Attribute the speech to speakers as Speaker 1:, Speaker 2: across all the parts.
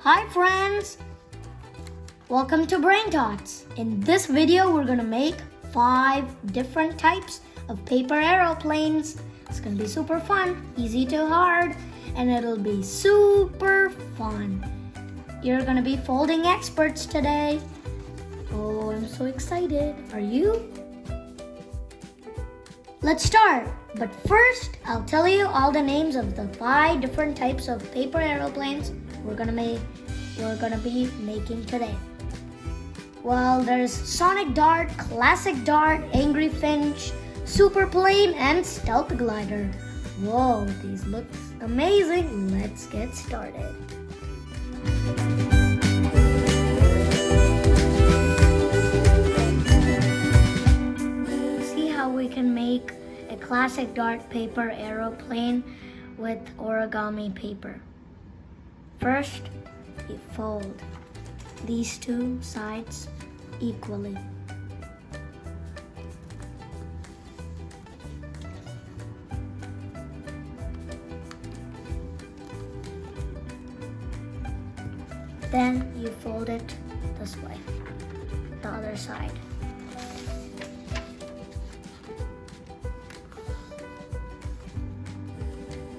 Speaker 1: Hi friends! Welcome to BrainTots. In this video, we're gonna make 5 different types of paper aeroplanes. It's gonna be super fun, easy to hard, and it'll be super fun. You're gonna be folding experts today. Oh, I'm so excited. Are you? Let's start. But first, I'll tell you all the names of the 5 different types of paper aeroplanes we're gonna be making today. Well, there's Sonic Dart, Classic Dart, Angry Finch, Super Plane, and Stealth Glider. Whoa, these look amazing. Let's get started. See how we can make a Classic Dart paper aeroplane with origami paper. First, you fold these 2 sides equally. Then you fold it this way, the other side.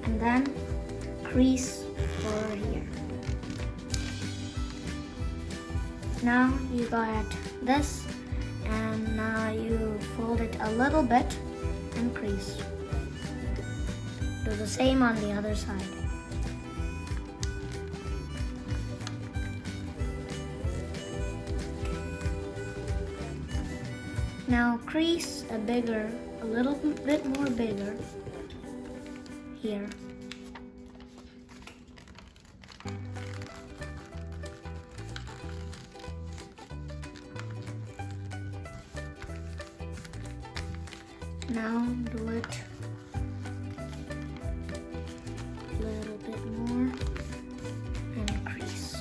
Speaker 1: And then crease over here. Now you got this, and now you fold it a little bit and crease. Do the same on the other side. Now crease a little bit more bigger here. Now do it a little bit more and crease.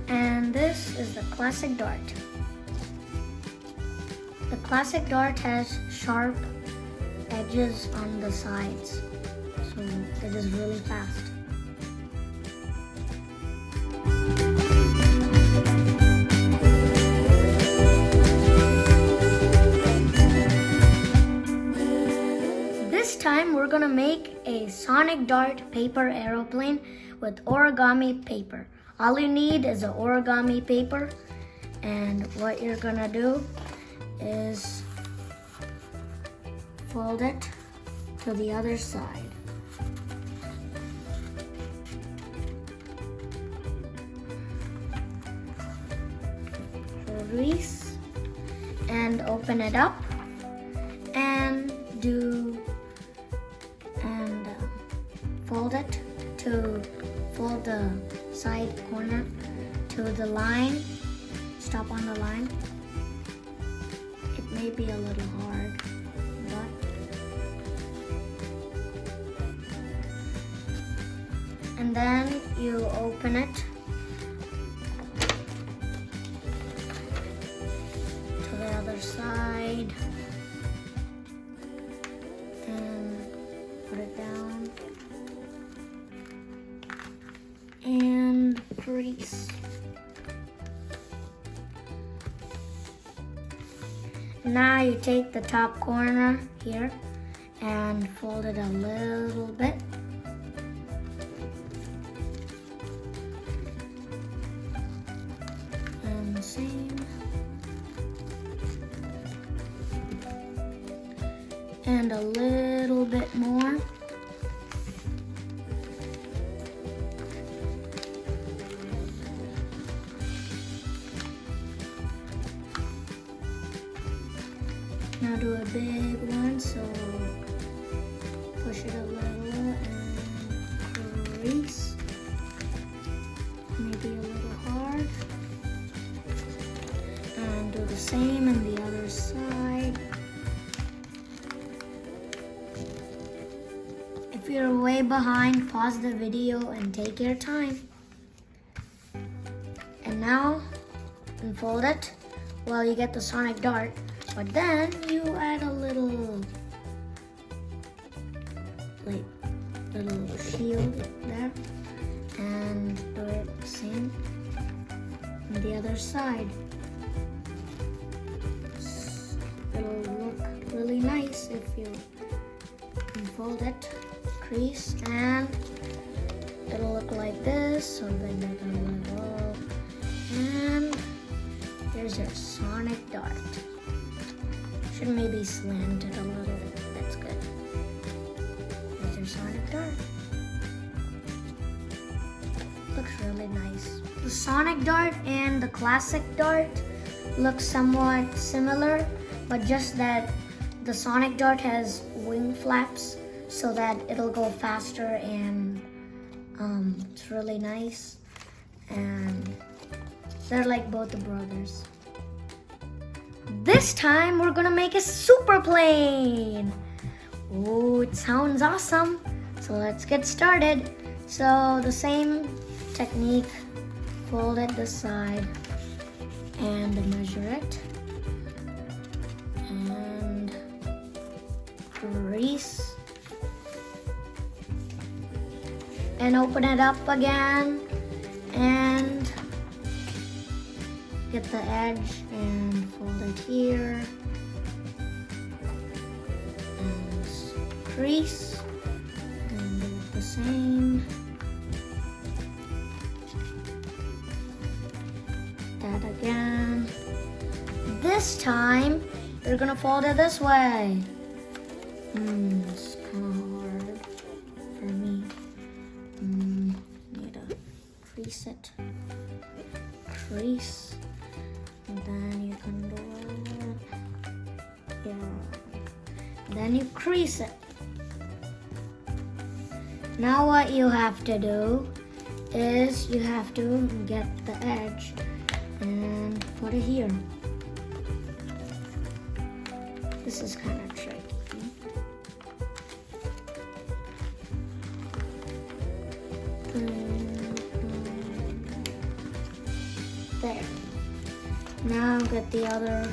Speaker 1: And this is the Classic Dart. The Classic Dart has sharp edges on the sides, so it is really fast. This time we're gonna make a Sonic Dart paper aeroplane with origami paper. All you need is an origami paper, and what you're gonna do is fold it to the other side. Release and open it up and fold the side corner to the line. Stop on the line. It may be a little hard, and then you open it to the other side and put it down and crease. Now you take the top corner here and fold it a little bit. Same, and a little bit more. Now do a big one, so push it a little and crease. Maybe a little hard. And do the same on the other side. If you're way behind, pause the video and take your time. And now and fold it. Well, you get the sonic dart, but then you add a little shield there and do it the same on the other side. It'll look really nice if you fold it, crease, and it'll look like this. So then you're gonna level, and here's your sonic dart. Should maybe slant it a little. That's good. There's your sonic dart. Looks really nice. The sonic dart and the classic dart look somewhat similar, but just that the sonic dart has wing flaps so that it'll go faster, and it's really nice. And they're like both the brothers. This time we're gonna make a super plane. Oh, it sounds awesome. So let's get started. So the same technique, fold it this side and measure it. And crease. And open it up again and get the edge and fold it here. And crease and do it the same. That again. This time you're gonna fold it this way. It's kind of hard for me. Need to crease it. Crease. And then you can do it. Yeah. Then you crease it. Now what you have to do is you have to get the edge and put it here. This is kind of tricky. There. Now get the other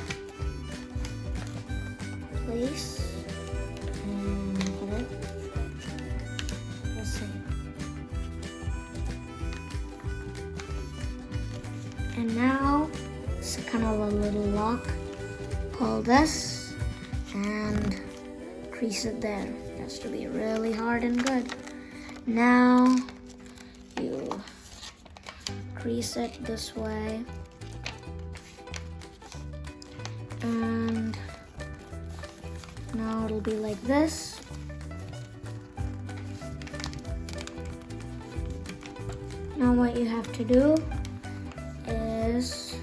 Speaker 1: place and put it the same. And now it's kind of a little lock. Pull this and crease it there. It has to be really hard and good. Now you crease it this way. And now it'll be like this. Now what you have to do is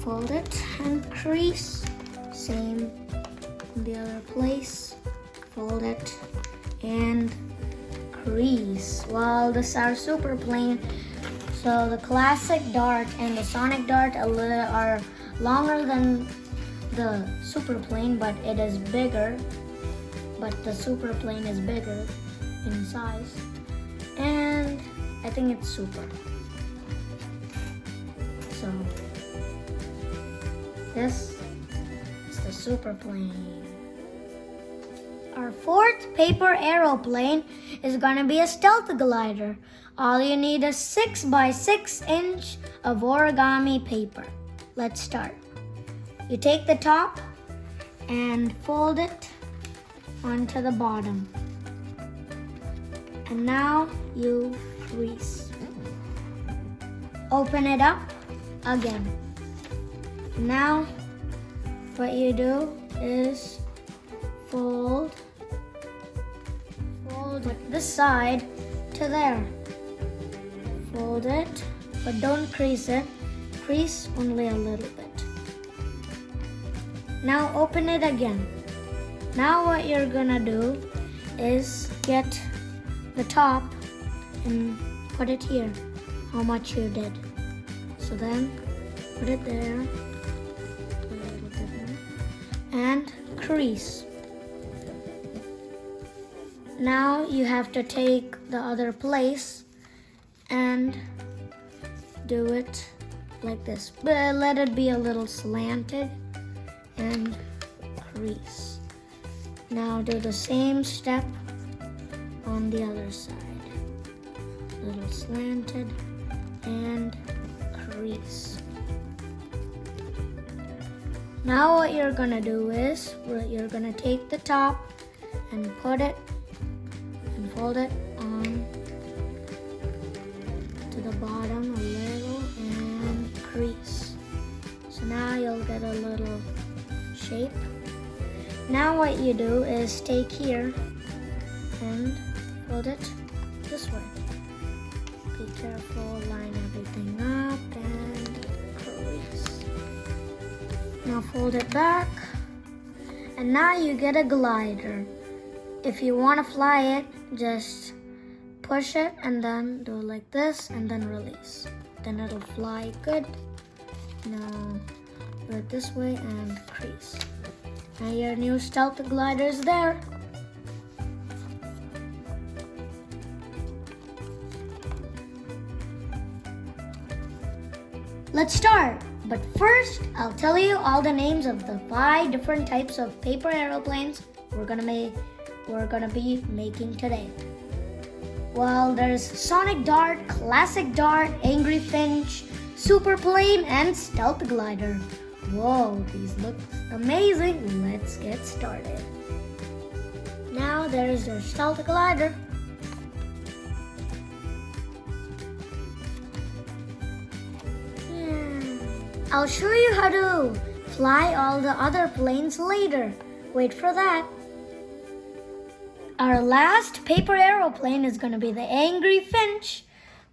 Speaker 1: fold it and crease. Same in the other place. Fold it and crease. Well, this is our super plane. So the classic dart and the sonic dart are longer than the super plane, but it is bigger. But the super plane is bigger in size, and I think it's super. So this is the super plane. Our fourth paper aeroplane is gonna be a stealth glider. All you need is 6 by 6 inch of origami paper. Let's start. You take the top and fold it onto the bottom. And now you crease. Open it up again. Now what you do is fold this side to there. Fold it, but don't crease it. Crease only a little bit. Now open it again. Now what you're gonna do is get the top and put it here, how much you did. So then put it there, a little bit more, and crease. Now you have to take the other place and do it like this, but let it be a little slanted and crease. Now do the same step on the other side. Little slanted and crease. Now what you're gonna do is you're gonna take the top and put it and fold it on to the bottom a little and crease. So now you'll get a little shape. Now what you do is take here and fold it this way. Be careful, line everything up and crease. Now fold it back, and now you get a glider. If you want to fly it, just push it and then do it like this and then release. Then it'll fly good. Now do it this way and crease. Now your new stealth glider is there. Let's start. But first, I'll tell you all the names of the 5 different types of paper aeroplanes we're gonna be making today. Well, there's Sonic Dart, Classic Dart, Angry Finch, Super Plane, and Stealth Glider. Whoa, these look amazing. Let's get started. Now there's your Stealth Glider. I'll show you how to fly all the other planes later. Wait for that. Our last paper aeroplane is going to be the Angry Finch.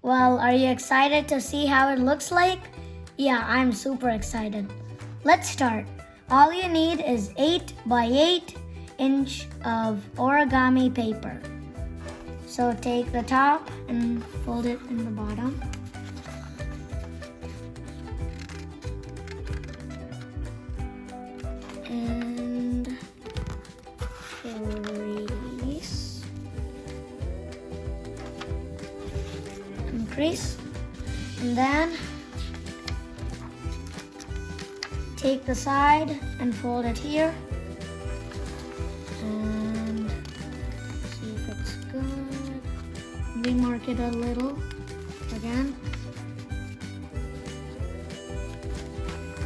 Speaker 1: Well, are you excited to see how it looks like? Yeah, I'm super excited. Let's start. All you need is 8 by 8 inch of origami paper. So take the top and fold it in the bottom. And crease and crease, and then take the side and fold it here and see if it's good. Remark it a little again.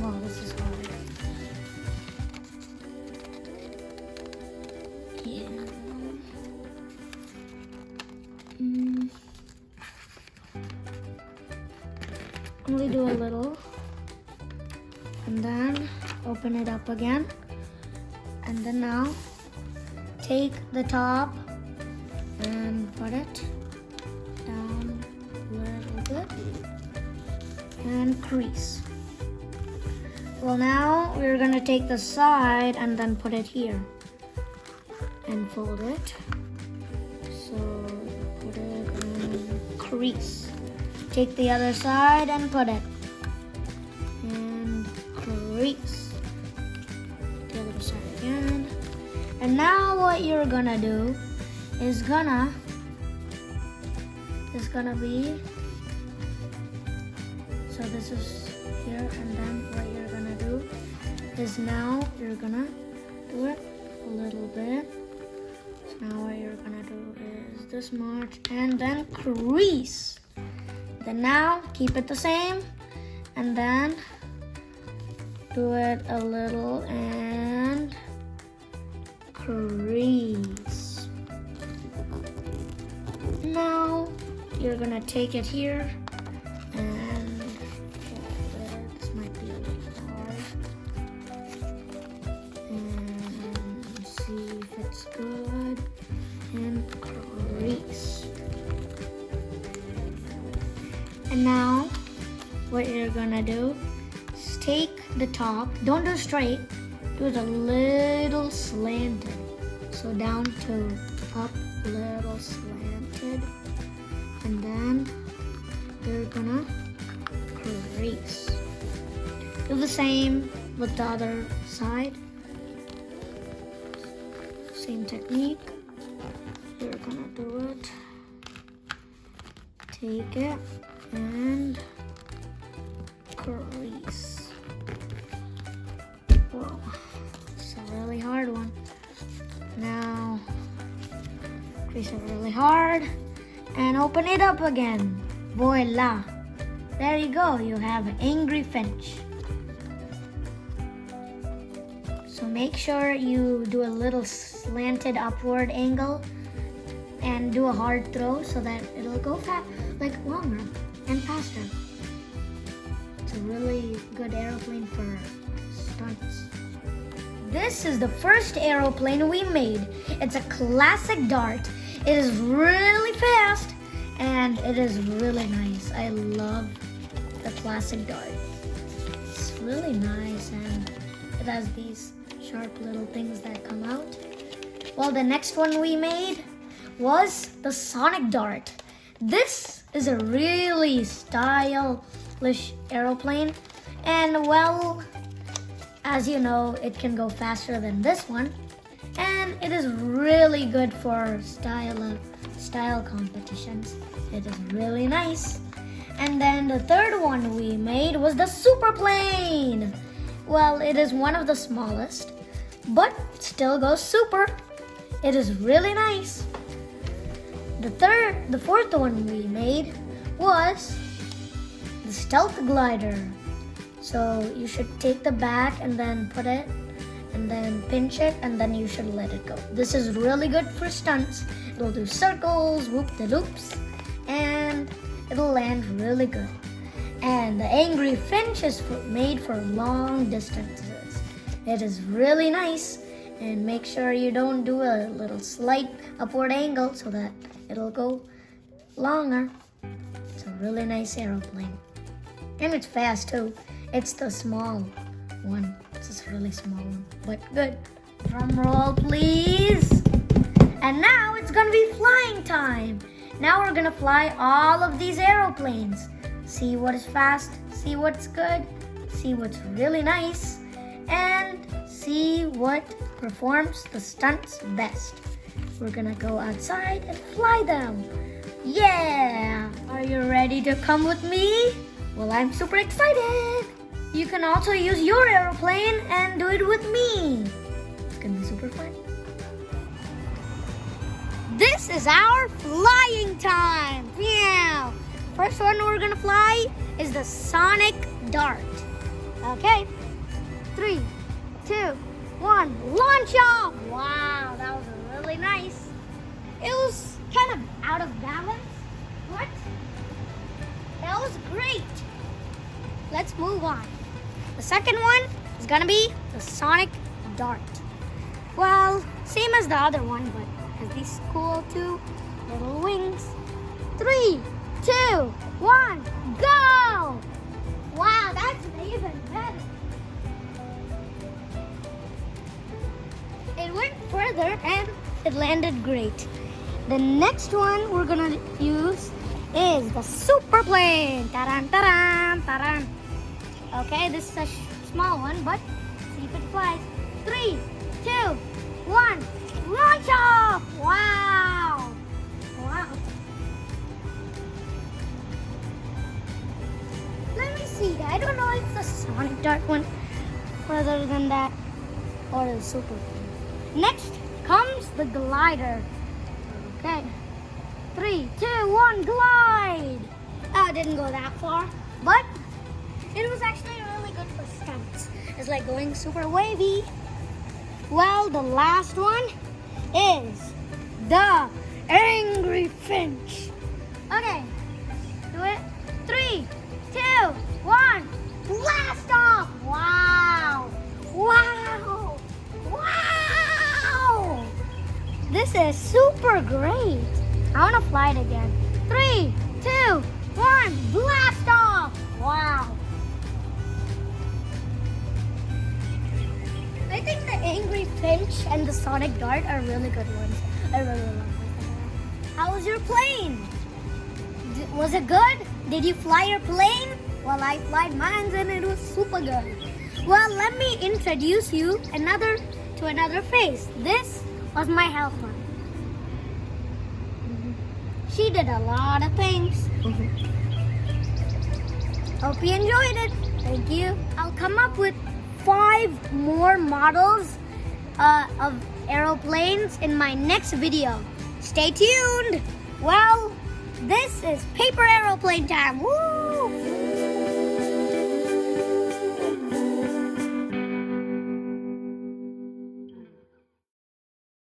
Speaker 1: Wow, this is hard. Only do a little, and then open it up again, and then now take the top and put it down a little bit and crease. Well, now we're gonna take the side and then put it here and fold it. So put it and crease. Take the other side and put it and crease. The other side again. And now what you're gonna do is gonna be, so this is here, and then what you're gonna do is now you're gonna do it a little bit. So now what you're gonna do is this much and then crease. Then now keep it the same and then do it a little and crease. Now you're gonna take it here and fold it. This might be a little hard. And see if it's good and crease. And now what you're gonna do is take the top, don't do straight, do it a little slanted. So down to up, little slanted. And then you're gonna crease. Do the same with the other side. Same technique. You're gonna do it. Take it and crease. Whoa, it's a really hard one. Now, crease it really hard and open it up again. Voila! There you go, you have an angry Finch. So make sure you do a little slanted upward angle and do a hard throw so that it'll go like longer and faster. It's a really good aeroplane for stunts. This is the first aeroplane we made. It's a classic dart. It is really fast and it is really nice. I love the classic dart. It's really nice and it has these sharp little things that come out. Well, the next one we made was the sonic dart. This is a really stylish aeroplane, and well, as you know, it can go faster than this one, and it is really good for style competitions. It is really nice. And then the third one we made was the super plane. Well, it is one of the smallest, but still goes super. It is really nice. The fourth one we made was the stealth glider. So you should take the back and then put it and then pinch it and then you should let it go. This is really good for stunts. It'll do circles, whoop-de-loops, and it'll land really good. And the angry Finch is made for long distances. It is really nice, and make sure you don't do a little slight upward angle so that it'll go longer. It's a really nice aeroplane. And it's fast too. It's the small one. It's just a really small one, but good. Drum roll, please. And now it's gonna be flying time. Now we're gonna fly all of these aeroplanes. See what is fast, see what's good, see what's really nice, and see what performs the stunts best. We're gonna go outside and fly them. Yeah! Are you ready to come with me? Well, I'm super excited. You can also use your aeroplane and do it with me. It's gonna be super fun. This is our flying time. Yeah. First one we're gonna fly is the sonic dart. Okay. 3, 2, 1, launch off! Wow, that was really nice. It was kind of out of balance, but that was great. Let's move on. The second one is gonna be the sonic dart. Well, same as the other one, but has these cool two little wings. 3, 2, 1, go! Wow, that's even better. It went further and it landed great. The next one we're gonna use is the super plane. Ta-ran, ta-ran, ta-ran. Okay, this is a small one, but see if it flies. 3, 2, 1, launch off! Wow! Wow. Let me see. I don't know if the sonic dart went further than that or the super plane. Next comes the glider. Okay. 3, 2, 1, glide! Oh, it didn't go that far, but it was actually really good for stunts. It's like going super wavy. Well, the last one is the angry Finch. Okay, do it. 3, 2, 1, blast off! Wow! Wow! Wow! This is super great. I want to fly it again. 3, 2, 1, blast off! Wow! I think the angry Finch and the sonic dart are really good ones. I really love them. How was your plane? Was it good? Did you fly your plane? Well, I flied mine and it was super good. Well, let me introduce you to another face. This was my helper. She did a lot of things. Hope you enjoyed it. Thank you. I'll come up with 5 more models of aeroplanes in my next video. Stay tuned. Well, this is paper aeroplane time. Woo!